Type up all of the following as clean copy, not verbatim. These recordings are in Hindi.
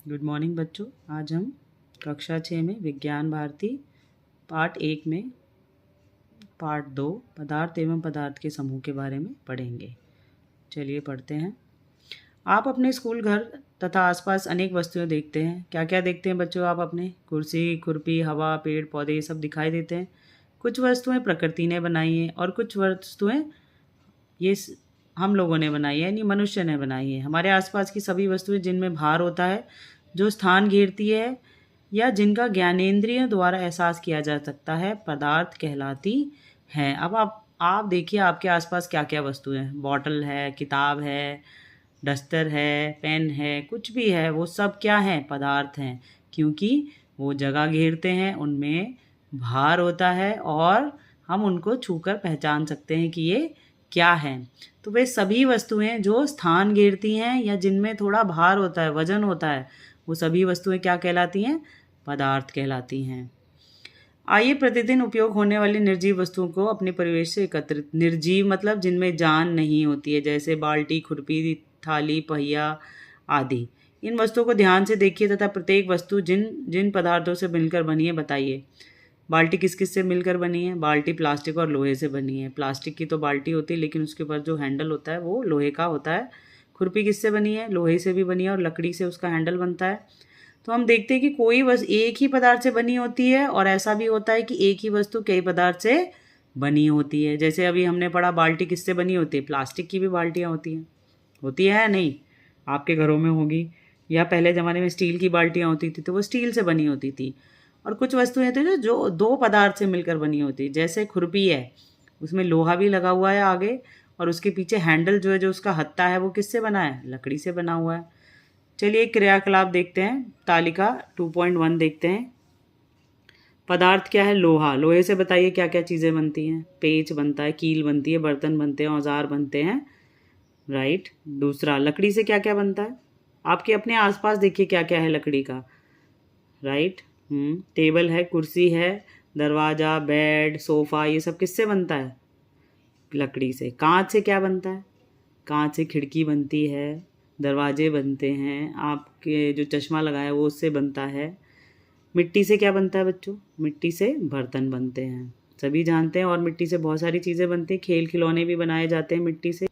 गुड मॉर्निंग बच्चों। आज हम कक्षा 6 में विज्ञान भारती पार्ट 1 में पार्ट 2 पदार्थ एवं पदार्थ के समूह के बारे में पढ़ेंगे। चलिए पढ़ते हैं। आप अपने स्कूल, घर तथा आसपास अनेक वस्तुएं देखते हैं। क्या क्या देखते हैं बच्चों आप अपने? कुर्सी, खुरपी, हवा, पेड़ पौधे ये सब दिखाई देते हैं। कुछ वस्तुएं प्रकृति ने बनाई हैं और कुछ वस्तुएं हम लोगों ने बनाई है, यानी मनुष्य ने बनाई है। हमारे आसपास की सभी वस्तुएं जिनमें भार होता है, जो स्थान घेरती है या जिनका ज्ञानेंद्रियों द्वारा एहसास किया जा सकता है, पदार्थ कहलाती हैं। अब आप देखिए आपके आसपास क्या क्या वस्तुएं हैं। बॉटल है, किताब है, डस्टर है, पेन है, कुछ भी है, वो सब क्या है? पदार्थ हैं। क्योंकि वो जगह घेरते हैं, उनमें भार होता है और हम उनको छूकर पहचान सकते हैं कि ये क्या है। तो वे सभी वस्तुएं जो स्थान घेरती हैं या जिनमें थोड़ा भार होता है, वजन होता है, वो सभी वस्तुएं क्या कहलाती हैं? पदार्थ कहलाती हैं। आइए प्रतिदिन उपयोग होने वाली निर्जीव वस्तुओं को अपने परिवेश से एकत्रित। निर्जीव मतलब जिनमें जान नहीं होती है, जैसे बाल्टी, खुरपी, थाली, पहिया आदि। इन वस्तुओं को ध्यान से देखिए तथा प्रत्येक वस्तु जिन जिन पदार्थों से मिलकर बनी है बताइए। बाल्टी किस किस से मिलकर बनी है? बाल्टी प्लास्टिक और लोहे से बनी है। प्लास्टिक की तो बाल्टी होती है, लेकिन उसके ऊपर जो हैंडल होता है वो लोहे का होता है। खुरपी किससे बनी है? लोहे से भी बनी है और लकड़ी से उसका हैंडल बनता है। तो हम देखते हैं कि कोई बस एक ही पदार्थ से बनी होती है और ऐसा भी होता है कि एक ही वस्तु कई पदार्थ से बनी होती है। जैसे अभी हमने पढ़ा बाल्टी किससे बनी होती है? प्लास्टिक की भी बाल्टियाँ होती है या नहीं? आपके घरों में होगी। या पहले ज़माने में स्टील की बाल्टियाँ होती थी, तो वो स्टील से बनी होती थी। और कुछ वस्तुएं थी जो दो पदार्थ से मिलकर बनी होती। जैसे खुरपी है, उसमें लोहा भी लगा हुआ है आगे, और उसके पीछे हैंडल जो है, जो उसका हत्था है, वो किससे बना है? लकड़ी से बना हुआ है। चलिए एक क्रियाकलाप देखते हैं। तालिका 2.1 देखते हैं। पदार्थ क्या है? लोहा। लोहे से बताइए क्या क्या चीज़ें बनती हैं? पेच बनता है, कील बनती है, बर्तन बनते हैं, औजार बनते हैं। राइट। दूसरा, लकड़ी से क्या क्या बनता है? आपके अपने आसपास देखिए क्या क्या है लकड़ी का। राइट। टेबल है, कुर्सी है, दरवाज़ा, बेड, सोफ़ा, ये सब किससे बनता है? लकड़ी से। कांच से क्या बनता है? कांच से खिड़की बनती है, दरवाजे बनते हैं, आपके जो चश्मा लगाया है वो उससे बनता है। मिट्टी से क्या बनता है बच्चों? मिट्टी से बर्तन बनते हैं, सभी जानते हैं। और मिट्टी से बहुत सारी चीज़ें बनती हैं, खेल खिलौने भी बनाए जाते हैं मिट्टी से।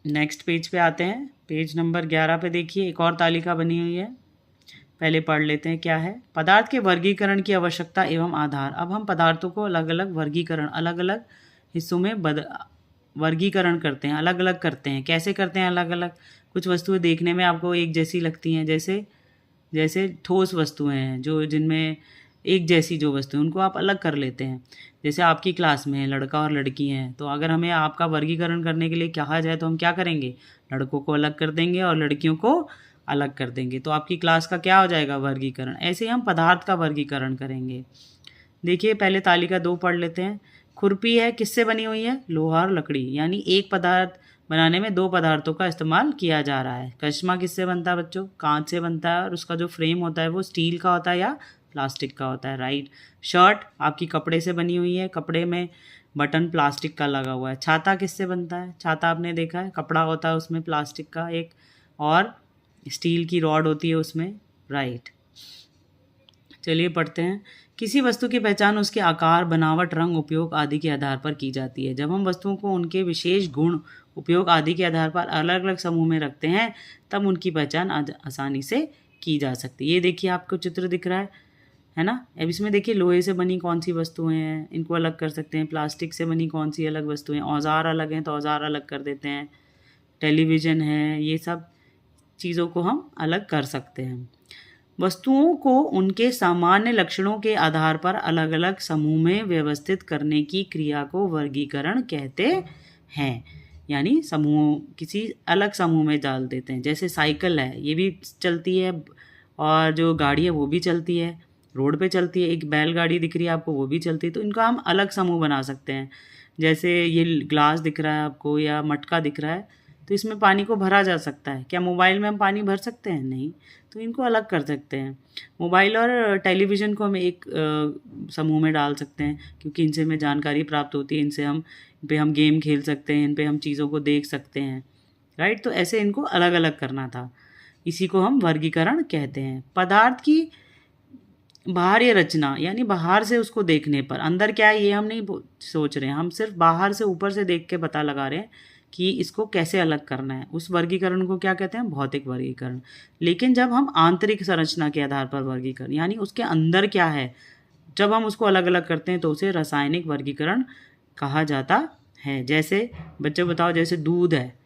नेक्स्ट पेज पे आते हैं। पेज नंबर 11 पे देखिए एक और तालिका बनी हुई है। पहले पढ़ लेते हैं क्या है। पदार्थ के वर्गीकरण की आवश्यकता एवं आधार। अब हम पदार्थों को अलग अलग वर्गीकरण, अलग अलग हिस्सों में वर्गीकरण करते हैं, अलग अलग करते हैं। कैसे करते हैं अलग अलग? कुछ वस्तुएं देखने में आपको एक जैसी लगती हैं, जैसे जैसे ठोस वस्तुएं हैं जो जिनमें एक जैसी जो वस्तुएं, उनको आप अलग कर लेते हैं। जैसे आपकी क्लास में लड़का और लड़की हैं, तो अगर हमें आपका वर्गीकरण करने के लिए कहा जाए तो हम क्या करेंगे? लड़कों को अलग कर देंगे और लड़कियों को अलग कर देंगे। तो आपकी क्लास का क्या हो जाएगा? वर्गीकरण। ऐसे ही हम पदार्थ का वर्गीकरण करेंगे। देखिए पहले तालिका 2 पढ़ लेते हैं। खुरपी है, किससे बनी हुई है? लोहा और लकड़ी, यानी एक पदार्थ बनाने में दो पदार्थों का इस्तेमाल किया जा रहा है। चश्मा किससे बनता है बच्चों? कांच से बनता है और उसका जो फ्रेम होता है वो स्टील का होता है या प्लास्टिक का होता है। राइट। शर्ट आपकी कपड़े से बनी हुई है, कपड़े में बटन प्लास्टिक का लगा हुआ है। छाता किससे बनता है? छाता आपने देखा है, कपड़ा होता है उसमें प्लास्टिक का एक, और स्टील की रॉड होती है उसमें। राइट। चलिए पढ़ते हैं। किसी वस्तु की पहचान उसके आकार, बनावट, रंग, उपयोग आदि के आधार पर की जाती है। जब हम वस्तुओं को उनके विशेष गुण, उपयोग आदि के आधार पर अलग अलग समूह में रखते हैं, तब उनकी पहचान आसानी से की जा सकती है। ये देखिए आपको चित्र दिख रहा है ना? अब इसमें देखिए लोहे से बनी कौन सी वस्तुएं हैं, इनको अलग कर सकते हैं। प्लास्टिक से बनी कौन सी अलग वस्तुएं, औजार अलग हैं तो औजार अलग कर देते हैं। टेलीविज़न है, ये सब चीज़ों को हम अलग कर सकते हैं। वस्तुओं को उनके सामान्य लक्षणों के आधार पर अलग अलग समूह में व्यवस्थित करने की क्रिया को वर्गीकरण कहते हैं। यानी समूह, किसी अलग समूह में डाल देते हैं। जैसे साइकिल है, ये भी चलती है, और जो गाड़ी है वो भी चलती है, रोड पे चलती है। एक बैलगाड़ी दिख रही है आपको, वो भी चलती है। तो इनका हम अलग समूह बना सकते हैं। जैसे ये ग्लास दिख रहा है आपको या मटका दिख रहा है, तो इसमें पानी को भरा जा सकता है। क्या मोबाइल में हम पानी भर सकते हैं? नहीं। तो इनको अलग कर सकते हैं। मोबाइल और टेलीविज़न को हम एक समूह में डाल सकते हैं, क्योंकि इनसे हमें जानकारी प्राप्त होती है। इनसे इन पे हम गेम खेल सकते हैं, इन पे हम चीज़ों को देख सकते हैं। राइट। तो ऐसे इनको अलग अलग करना था। इसी को हम वर्गीकरण कहते हैं। पदार्थ की बाहरी रचना यानी बाहर से उसको देखने पर, अंदर क्या है ये हम नहीं सोच रहे हैं, हम सिर्फ बाहर से ऊपर से देख के पता लगा रहे हैं कि इसको कैसे अलग करना है। उस वर्गीकरण को क्या कहते हैं? भौतिक वर्गीकरण। लेकिन जब हम आंतरिक संरचना के आधार पर वर्गीकरण यानी उसके अंदर क्या है, जब हम उसको अलग अलग करते हैं तो उसे रासायनिक वर्गीकरण कहा जाता है। जैसे बच्चे बताओ, जैसे दूध है,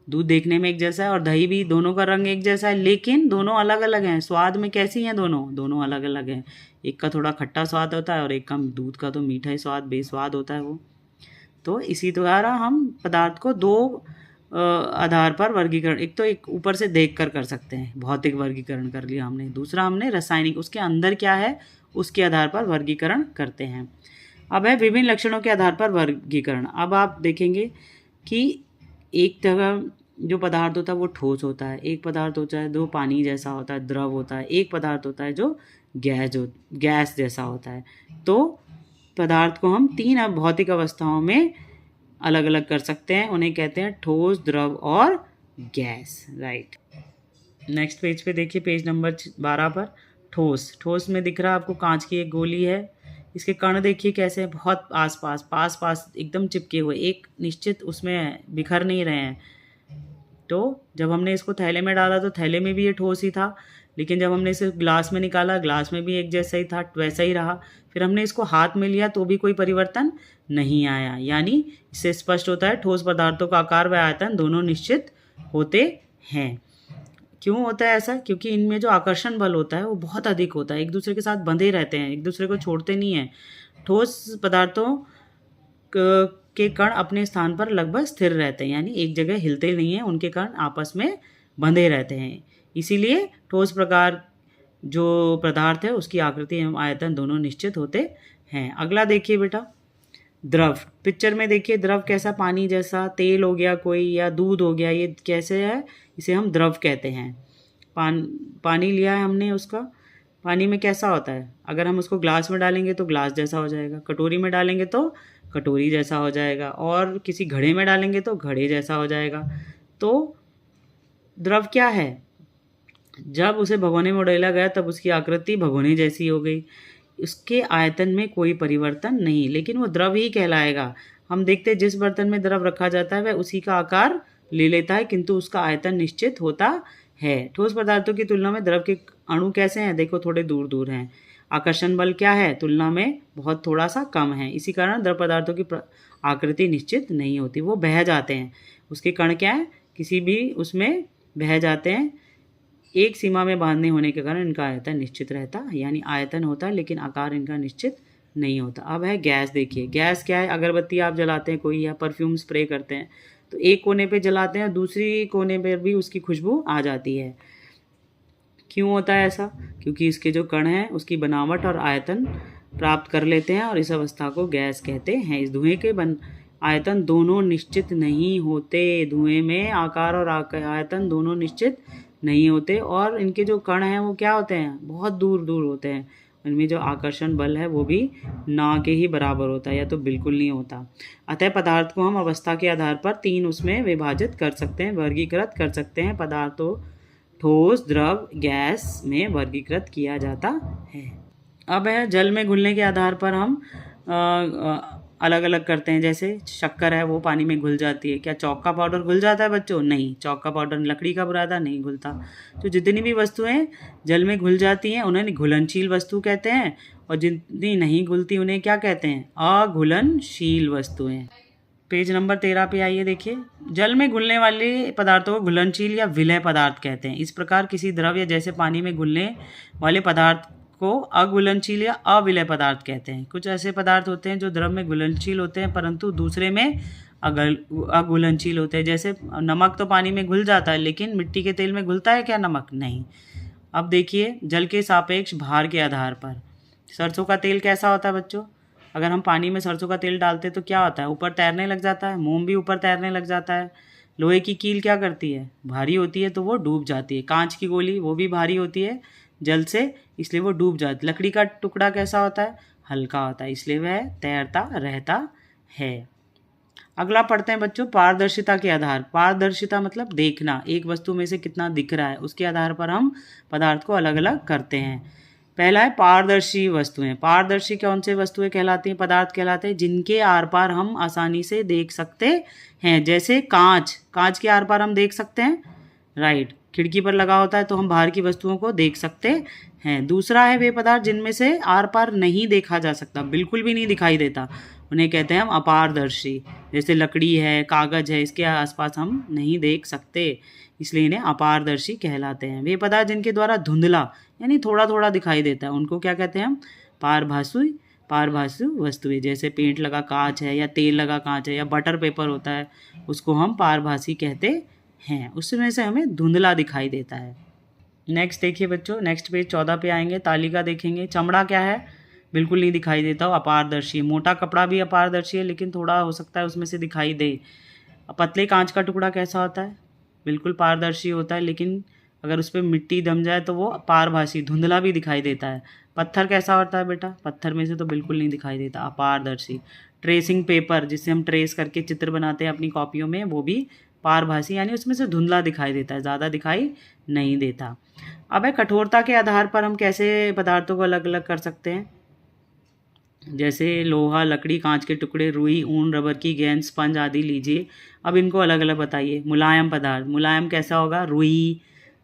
दूध देखने में एक जैसा है और दही भी, दोनों का रंग एक जैसा है लेकिन दोनों अलग अलग हैं। स्वाद में कैसी हैं दोनों अलग अलग हैं। एक का थोड़ा खट्टा स्वाद होता है और एक का दूध का तो मीठा ही स्वाद, बेस्वाद होता है वो। तो इसी द्वारा हम पदार्थ को दो आधार पर वर्गीकरण, एक तो एक ऊपर से देख कर सकते हैं, भौतिक वर्गीकरण कर लिया हमने। दूसरा हमने रासायनिक, उसके अंदर क्या है उसके आधार पर वर्गीकरण करते हैं। अब है विभिन्न लक्षणों के आधार पर वर्गीकरण। अब आप देखेंगे कि एक जगह जो पदार्थ होता है वो ठोस होता है, एक पदार्थ होता है जो पानी जैसा होता है, द्रव होता है, एक पदार्थ होता है जो गैस जैसा होता है। तो पदार्थ को हम तीन भौतिक अवस्थाओं में अलग अलग कर सकते हैं, उन्हें कहते हैं ठोस, द्रव और गैस। राइट, नेक्स्ट पेज पे देखिए, पेज नंबर 12 पर ठोस में दिख रहा है आपको कांच की एक गोली है। इसके कण देखिए कैसे हैं, बहुत पास एकदम चिपके हुए, एक निश्चित उसमें बिखर नहीं रहे हैं। तो जब हमने इसको थैले में डाला तो थैले में भी ये ठोस ही था, लेकिन जब हमने इसे ग्लास में निकाला, ग्लास में भी एक जैसा ही था, वैसा ही रहा। फिर हमने इसको हाथ में लिया तो भी कोई परिवर्तन नहीं आया। यानी इससे स्पष्ट होता है ठोस पदार्थों का आकार व आयतन दोनों निश्चित होते हैं। क्यों होता है ऐसा? क्योंकि इनमें जो आकर्षण बल होता है वो बहुत अधिक होता है, एक दूसरे के साथ बंधे रहते हैं, एक दूसरे को छोड़ते नहीं हैं। ठोस पदार्थों के कण अपने स्थान पर लगभग स्थिर रहते हैं, यानी एक जगह हिलते नहीं हैं, उनके कण आपस में बंधे रहते हैं। इसीलिए ठोस प्रकार जो पदार्थ है उसकी आकृति एवं आयतन दोनों निश्चित होते हैं। अगला देखिए बेटा, द्रव। पिक्चर में देखिए द्रव कैसा, पानी जैसा, तेल हो गया कोई या दूध हो गया, ये कैसे है, इसे हम द्रव कहते हैं। पानी लिया है हमने, उसका पानी में कैसा होता है, अगर हम उसको ग्लास में डालेंगे तो ग्लास जैसा हो जाएगा, कटोरी में डालेंगे तो कटोरी जैसा हो जाएगा, और किसी घड़े में डालेंगे तो घड़े जैसा हो जाएगा। तो द्रव क्या है? जब उसे भगोने में उड़ेला गया तब उसकी आकृति भगोने जैसी हो गई, उसके आयतन में कोई परिवर्तन नहीं, लेकिन वो द्रव ही कहलाएगा। हम देखते हैं जिस बर्तन में द्रव रखा जाता है वह उसी का आकार ले लेता है, किंतु उसका आयतन निश्चित होता है। ठोस पदार्थों की तुलना में द्रव के अणु कैसे हैं? देखो थोड़े दूर दूर हैं। आकर्षण बल क्या है? तुलना में बहुत थोड़ा सा कम है। इसी कारण द्रव पदार्थों की आकृति निश्चित नहीं होती, वो बह जाते हैं। उसके कण क्या है? किसी भी उसमें बह जाते हैं। एक सीमा में बांधने होने के कारण इनका आयतन निश्चित रहता है, यानी आयतन होता है लेकिन आकार इनका निश्चित नहीं होता। अब है गैस। देखिए गैस क्या है? अगरबत्ती आप जलाते हैं कोई या परफ्यूम स्प्रे करते हैं तो एक कोने पे जलाते हैं, दूसरी कोने पर भी उसकी खुशबू आ जाती है। क्यों होता है ऐसा? क्योंकि इसके जो कण हैं उसकी बनावट और आयतन प्राप्त कर लेते हैं और इस अवस्था को गैस कहते हैं। इस धुएं के आयतन दोनों निश्चित नहीं होते। धुएं में आकार और आयतन दोनों निश्चित नहीं होते, और इनके जो कण हैं वो क्या होते हैं? बहुत दूर दूर होते हैं। इनमें जो आकर्षण बल है वो भी ना के ही बराबर होता है या तो बिल्कुल नहीं होता। अतः पदार्थ को हम अवस्था के आधार पर तीन उसमें विभाजित कर सकते हैं, वर्गीकृत कर सकते हैं। पदार्थों ठोस, द्रव, गैस में वर्गीकृत किया जाता है। अब है जल में घुलने के आधार पर हम अलग अलग करते हैं। जैसे शक्कर है वो पानी में घुल जाती है। क्या चौक का पाउडर घुल जाता है बच्चों? नहीं, चौक का पाउडर लकड़ी का बुरादा नहीं घुलता। तो जितनी भी वस्तुएं जल में घुल जाती हैं उन्हें घुलनशील वस्तु कहते हैं, और जितनी नहीं घुलती उन्हें क्या कहते हैं? अघुलनशील वस्तुएं। पेज नंबर 13 पे आइए, देखिए जल में घुलने वाले पदार्थों को घुलनशील या विलय पदार्थ कहते हैं। इस प्रकार किसी द्रव या जैसे पानी में घुलने वाले पदार्थ को अघुलनशील या अविलय पदार्थ कहते हैं। कुछ ऐसे पदार्थ होते हैं जो द्रव में घुलनशील होते हैं परंतु दूसरे में अघुलनशील होते हैं। जैसे नमक तो पानी में घुल जाता है, लेकिन मिट्टी के तेल में घुलता है क्या नमक? नहीं। अब देखिए जल के सापेक्ष भार के आधार पर सरसों का तेल कैसा होता है बच्चों? अगर हम पानी में सरसों का तेल डालते तो क्या होता है? ऊपर तैरने लग जाता है। मोम भी ऊपर तैरने लग जाता है। लोहे की कील क्या करती है? भारी होती है तो वो डूब जाती है। कांच की गोली वो भी भारी होती है जल से, इसलिए वो डूब जाती है। लकड़ी का टुकड़ा कैसा होता है? हल्का होता है, इसलिए वह तैरता रहता है। अगला पढ़ते हैं बच्चों, पारदर्शिता के आधार। पारदर्शिता मतलब देखना, एक वस्तु में से कितना दिख रहा है, उसके आधार पर हम पदार्थ को अलग अलग करते हैं। पहला है पारदर्शी वस्तुएं। पारदर्शी कौन से वस्तुएं कहलाती हैं, पदार्थ कहलाते हैं जिनके आर पार हम आसानी से देख सकते हैं। जैसे कांच, कांच के आर पार हम देख सकते हैं, राइट। खिड़की पर लगा होता है तो हम बाहर की वस्तुओं को देख सकते हैं। दूसरा है वे पदार्थ जिनमें से आर पार नहीं देखा जा सकता, बिल्कुल भी नहीं दिखाई देता, उन्हें कहते हैं हम अपारदर्शी। जैसे लकड़ी है, कागज है, इसके आसपास हम नहीं देख सकते, इसलिए इन्हें अपारदर्शी कहलाते हैं। वे पदार्थ जिनके द्वारा धुंधला यानी थोड़ा थोड़ा दिखाई देता है, उनको क्या कहते हैं हम, पारभासु वस्तुएं। जैसे पेंट लगा कांच है, या तेल लगा कांच है, या बटर पेपर होता है, उसको हम पारभासी कहते हैं, उसमें से हमें धुंधला दिखाई देता है। नेक्स्ट देखिए बच्चों, नेक्स्ट पेज 14 पे आएंगे, तालिका देखेंगे। चमड़ा क्या है, बिल्कुल नहीं दिखाई देता, अपारदर्शी। मोटा कपड़ा भी अपारदर्शी है, लेकिन थोड़ा हो सकता है उसमें से दिखाई दे। पतले कांच का टुकड़ा कैसा होता है, बिल्कुल पारदर्शी होता है, लेकिन अगर उस पर मिट्टी जम जाए तो वो पारभासी, धुंधला भी दिखाई देता है। पत्थर कैसा होता है बेटा, पत्थर में से तो बिल्कुल नहीं दिखाई देता, अपारदर्शी। ट्रेसिंग पेपर, जिससे हम ट्रेस करके चित्र बनाते हैं अपनी कॉपियों में, वो भी पारभासी, यानी उसमें से धुंधला दिखाई देता है, ज़्यादा दिखाई नहीं देता। अब है कठोरता के आधार पर हम कैसे पदार्थों को अलग अलग कर सकते हैं। जैसे लोहा, लकड़ी, कांच के टुकड़े, रुई, ऊन, रबर की गेंद, स्पंज आदि लीजिए। अब इनको अलग अलग बताइए। मुलायम पदार्थ, मुलायम कैसा होगा, रुई,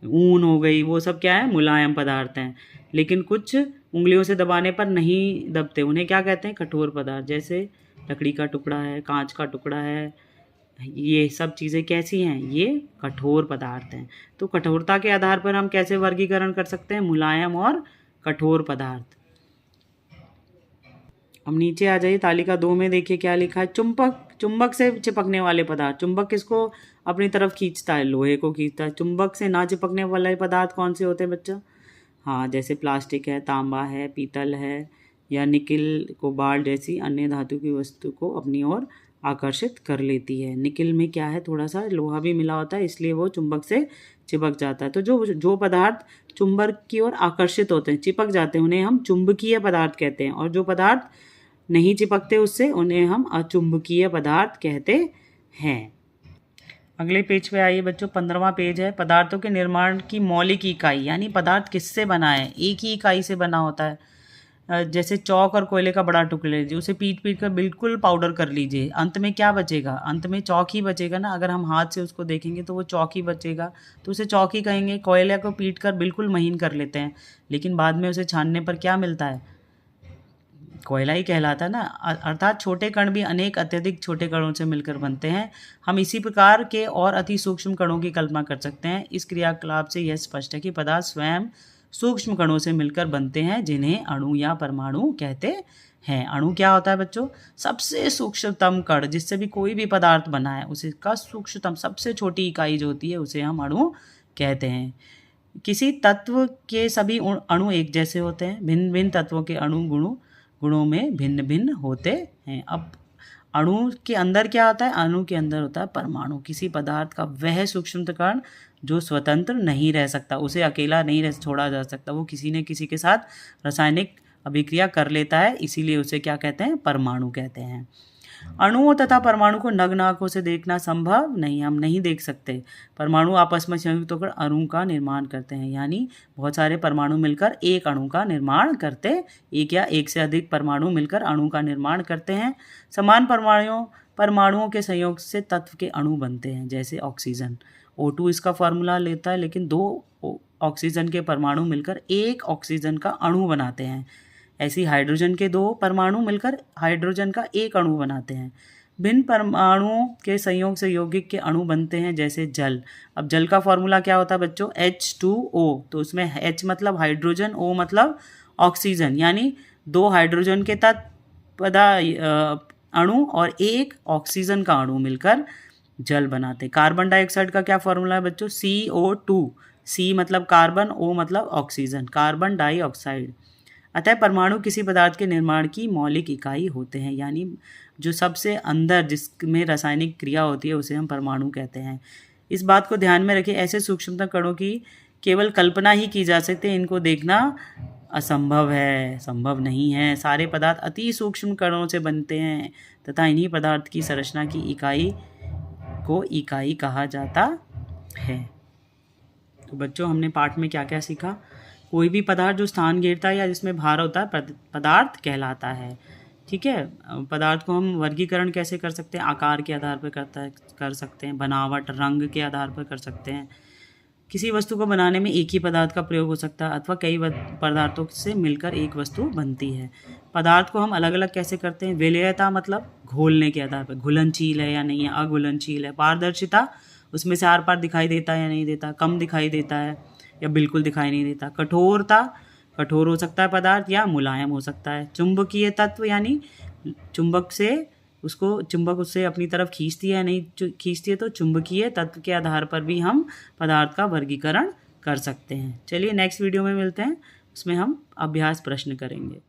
ऊन हो गई, वो सब क्या है, मुलायम पदार्थ हैं, लेकिन कुछ उंगलियों से दबाने पर नहीं दबते, उन्हें क्या कहते हैं, कठोर पदार्थ। जैसे लकड़ी का टुकड़ा है, कांच का टुकड़ा है, ये सब चीज़ें कैसी हैं, ये कठोर पदार्थ हैं। तो कठोरता के आधार पर हम कैसे वर्गीकरण कर सकते हैं, मुलायम और कठोर पदार्थ। अब नीचे आ जाइए, तालिका 2 में देखिए क्या लिखा है, चुंबक, चुंबक से चिपकने वाले पदार्थ। चुंबक किसको अपनी तरफ खींचता है, लोहे को खींचता है। चुंबक से ना चिपकने वाले पदार्थ कौन से होते हैं बच्चा, हाँ, जैसे प्लास्टिक है, तांबा है, पीतल है, या निकिल, कोबाल्ट जैसी अन्य धातु की वस्तु को अपनी ओर आकर्षित कर लेती है। निकिल में क्या है, थोड़ा सा लोहा भी मिला होता है, इसलिए वो चुंबक से चिपक जाता है। तो जो पदार्थ चुंबक की ओर आकर्षित होते हैं, चिपक जाते हैं, उन्हें हम चुंबकीय पदार्थ कहते हैं, और जो पदार्थ नहीं चिपकते उससे, उन्हें हम अचुंबकीय पदार्थ कहते हैं। अगले पेज पे आइए बच्चों, 15वां पेज है। पदार्थों के निर्माण की मौलिक इकाई, यानी पदार्थ किससे बना है, एक ही इकाई से बना होता है। जैसे चौक और कोयले का बड़ा टुकड़ा लीजिए, उसे पीट पीट कर बिल्कुल पाउडर कर लीजिए, अंत में क्या बचेगा, अंत में चौक ही बचेगा ना। अगर हम हाथ से उसको देखेंगे तो वो चौक ही बचेगा, तो उसे चौक ही कहेंगे। कोयले को पीट कर बिल्कुल महीन कर लेते हैं, लेकिन बाद में उसे छानने पर क्या मिलता है, कोयला ही कहलाता है ना। अर्थात छोटे कण भी अनेक अत्यधिक छोटे कणों से मिलकर बनते हैं। हम इसी प्रकार के और अति सूक्ष्म कणों की कल्पना कर सकते हैं। इस क्रियाकलाप से यह स्पष्ट है कि पदार्थ स्वयं सूक्ष्म कणों से मिलकर बनते हैं, जिन्हें अणु या परमाणु कहते हैं। अणु क्या होता है बच्चों, सबसे सूक्ष्मतम कण, जिससे भी कोई भी पदार्थ बना है उसी का सूक्ष्मतम सबसे छोटी इकाई जो होती है, उसे हम अणु कहते हैं। किसी तत्व के सभी अणु एक जैसे होते हैं, भिन्न भिन्न तत्वों के अणु गुणों में भिन्न भिन्न होते हैं। अब अणु के अंदर क्या होता है, अणु के अंदर होता है परमाणु, किसी पदार्थ का वह सूक्ष्मतम कण जो स्वतंत्र नहीं रह सकता, उसे अकेला नहीं छोड़ा जा सकता, वो किसी न किसी के साथ रासायनिक अभिक्रिया कर लेता है, इसीलिए उसे क्या कहते हैं, परमाणु कहते हैं। अणुओं तथा परमाणु को नग्न आंखों से देखना संभव नहीं, हम नहीं देख सकते। परमाणु आपस में संयुक्त होकर अणु का निर्माण करते हैं, यानी बहुत सारे परमाणु मिलकर एक अणु का निर्माण करते, एक या एक से अधिक परमाणु मिलकर अणु का निर्माण करते हैं। समान परमाणुओं के संयोग से तत्व के अणु बनते हैं, जैसे ऑक्सीजन। O2 इसका फॉर्मूला लेता है, लेकिन 2 ऑक्सीजन के परमाणु मिलकर एक ऑक्सीजन का अणु बनाते हैं। ऐसी हाइड्रोजन के 2 परमाणु मिलकर हाइड्रोजन का एक अणु बनाते हैं। भिन्न परमाणुओं के संयोग से यौगिक के अणु बनते हैं, जैसे जल। अब जल का फॉर्मूला क्या होता है बच्चों, H2O। तो उसमें H मतलब हाइड्रोजन, O मतलब ऑक्सीजन, यानी 2 हाइड्रोजन के अणु और एक ऑक्सीजन का अणु मिलकर जल बनाते। कार्बन डाइऑक्साइड का क्या फॉर्मूला है बच्चों, CO2। C मतलब कार्बन, O मतलब ऑक्सीजन, कार्बन डाइऑक्साइड। अतः परमाणु किसी पदार्थ के निर्माण की मौलिक इकाई होते हैं, यानी जो सबसे अंदर जिसमें रासायनिक क्रिया होती है उसे हम परमाणु कहते हैं। इस बात को ध्यान में रखें, ऐसे सूक्ष्मतम कणों की केवल कल्पना ही की जा सकती है, इनको देखना असंभव है, संभव नहीं है। सारे पदार्थ अति सूक्ष्म कणों से बनते हैं तथा इन्हीं पदार्थ की संरचना की इकाई को इकाई कहा जाता है। तो बच्चों, हमने पाठ में क्या क्या सीखा? कोई भी पदार्थ जो स्थान घेरता है या जिसमें भार होता है पदार्थ कहलाता है। ठीक है। पदार्थ को हम वर्गीकरण कैसे कर सकते हैं? आकार के आधार पर कर सकते हैं, बनावट, रंग के आधार पर कर सकते हैं। किसी वस्तु को बनाने में एक ही पदार्थ का प्रयोग हो सकता है अथवा कई पदार्थों से मिलकर एक वस्तु बनती है। पदार्थ को हम अलग अलग कैसे करते हैं? विलेयता मतलब घोलने के आधार पर, घुलनशील है या नहीं है, अघुलनशील है। पारदर्शिता, उसमें से आर पार दिखाई देता है या नहीं देता, कम दिखाई देता है या बिल्कुल दिखाई नहीं देता। कठोरता, कठोर हो सकता है पदार्थ या मुलायम हो सकता है। चुंबकीय तत्व यानी चुंबक उससे अपनी तरफ खींचती है या नहीं खींचती है, तो चुंबकीय तत्व के आधार पर भी हम पदार्थ का वर्गीकरण कर सकते हैं। चलिए नेक्स्ट वीडियो में मिलते हैं, उसमें हम अभ्यास प्रश्न करेंगे।